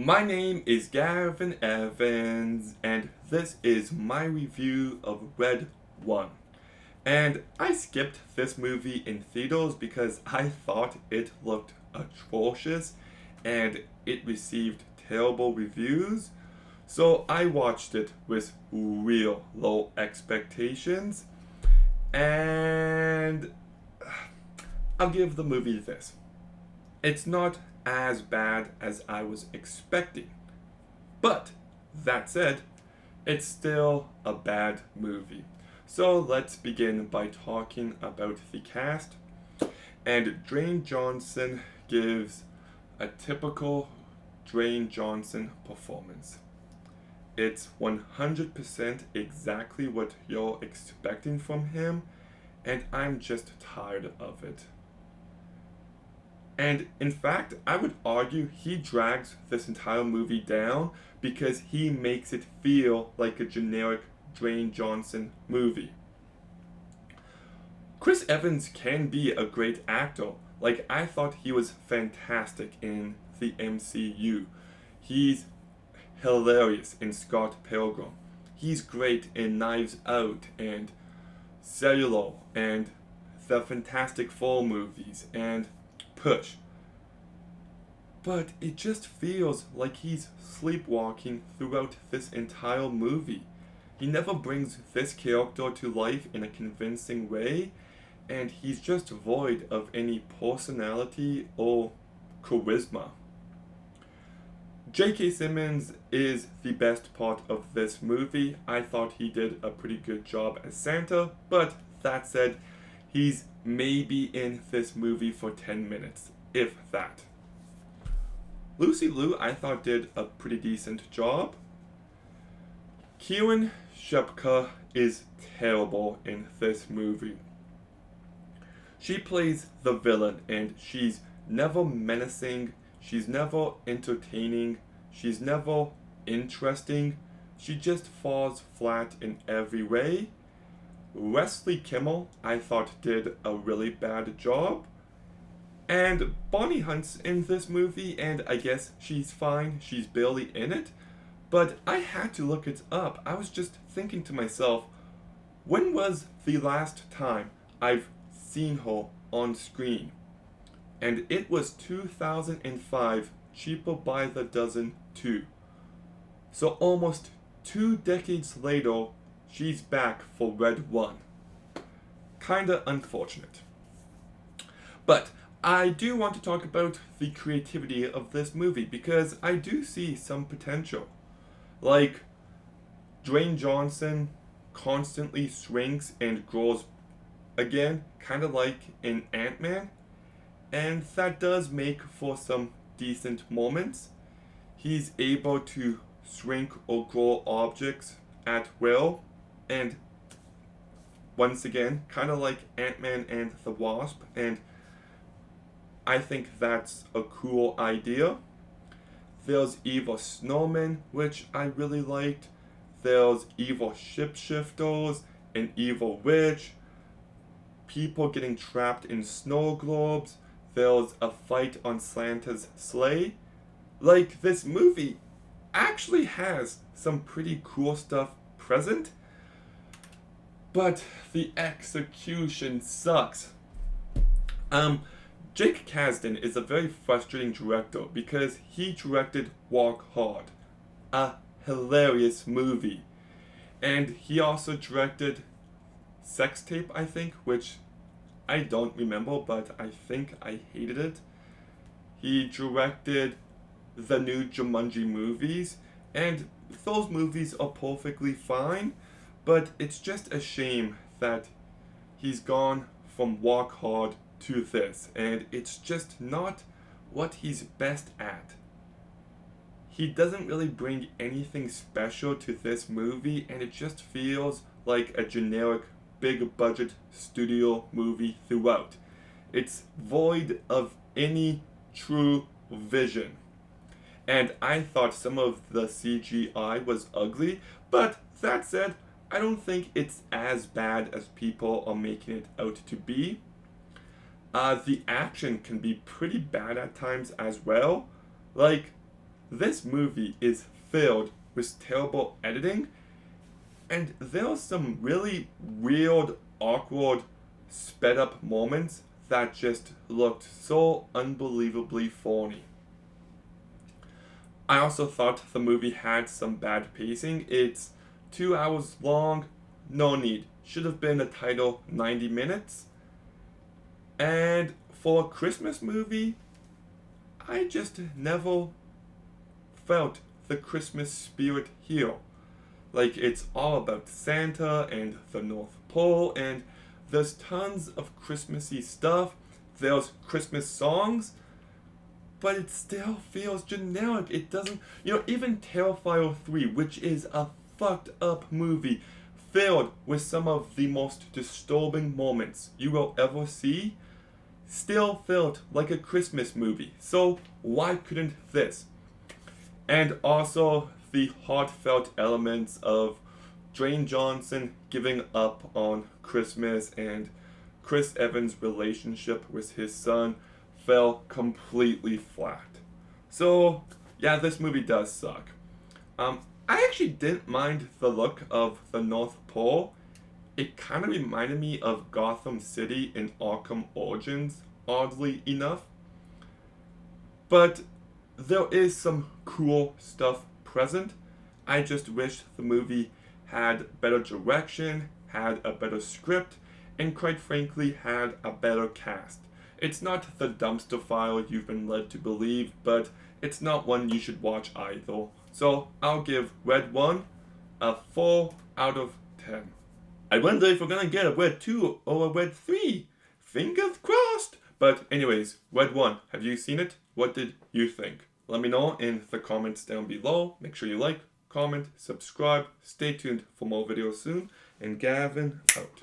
My name is Gavin Evans, and this is my review of Red 1. And I skipped this movie in theaters because I thought it looked atrocious and it received terrible reviews. So I watched it with real low expectations, and I'll give the movie this. It's not as bad as I was expecting. But that said, it's still a bad movie. So let's begin by talking about the cast. And Dwayne Johnson gives a typical Dwayne Johnson performance. It's 100% exactly what you're expecting from him, and I'm just tired of it. And in fact, I would argue he drags this entire movie down because he makes it feel like a generic Dwayne Johnson movie. Chris Evans can be a great actor. Like, I thought he was fantastic in the MCU. He's hilarious in Scott Pilgrim. He's great in Knives Out and Cellular and the Fantastic Four movies and Push. But it just feels like he's sleepwalking throughout this entire movie. He never brings this character to life in a convincing way, and he's just void of any personality or charisma. J.K. Simmons is the best part of this movie. I thought he did a pretty good job as Santa, but that said, he's maybe in this movie for 10 minutes, if that. Lucy Liu, I thought, did a pretty decent job. Kieran Shipka is terrible in this movie. She plays the villain, and she's never menacing, she's never entertaining, she's never interesting. She just falls flat in every way. Wesley Kimmel, I thought, did a really bad job. And Bonnie Hunt's in this movie, and I guess she's fine. She's barely in it. But I had to look it up. I was just thinking to myself, when was the last time I've seen her on screen? And it was 2005, Cheaper by the Dozen 2. So almost 2 decades later, she's back for Red 1. Kinda unfortunate. But I do want to talk about the creativity of this movie because I do see some potential. Like, Dwayne Johnson constantly shrinks and grows again, kind of like in Ant-Man, and that does make for some decent moments. He's able to shrink or grow objects at will, and once again, kind of like Ant-Man and the Wasp, and I think that's a cool idea. There's evil snowmen, which I really liked. There's evil shapeshifters, an evil witch, people getting trapped in snow globes. There's a fight on Santa's sleigh. Like, this movie actually has some pretty cool stuff present, but the execution sucks. Jake Kasdan is a very frustrating director because he directed Walk Hard, a hilarious movie. And he also directed Sex Tape, I think, which I don't remember, but I think I hated it. He directed the new Jumanji movies, and those movies are perfectly fine, but it's just a shame that he's gone from Walk Hard to this, and it's just not what he's best at. He doesn't really bring anything special to this movie, and it just feels like a generic big budget studio movie throughout. It's void of any true vision. And I thought some of the CGI was ugly, but that said, I don't think it's as bad as people are making it out to be. The action can be pretty bad at times as well. Like, this movie is filled with terrible editing, and there are some really weird, awkward, sped up moments that just looked so unbelievably phony. I also thought the movie had some bad pacing. It's 2 hours long, no need. Should have been a title 90 minutes. And for a Christmas movie, I just never felt the Christmas spirit here. Like, it's all about Santa and the North Pole, and there's tons of Christmassy stuff. There's Christmas songs, but it still feels generic. It doesn't, even Terrifier 3, which is a fucked up movie, filled with some of the most disturbing moments you will ever see, still felt like a Christmas movie. So why couldn't this? And also the heartfelt elements of Dwayne Johnson giving up on Christmas and Chris Evans' relationship with his son fell completely flat. So yeah, this movie does suck. I actually didn't mind the look of the North Pole. It kind of reminded me of Gotham City in Arkham Origins, oddly enough. But there is some cool stuff present. I just wish the movie had better direction, had a better script, and quite frankly had a better cast. It's not the dumpster fire you've been led to believe, but it's not one you should watch either. So I'll give Red 1 a 4 out of 10. I wonder if we're gonna get a Red 2 or a Red 3. Fingers crossed! But anyways, Red 1, have you seen it? What did you think? Let me know in the comments down below. Make sure you like, comment, subscribe. Stay tuned for more videos soon. And Gavin out.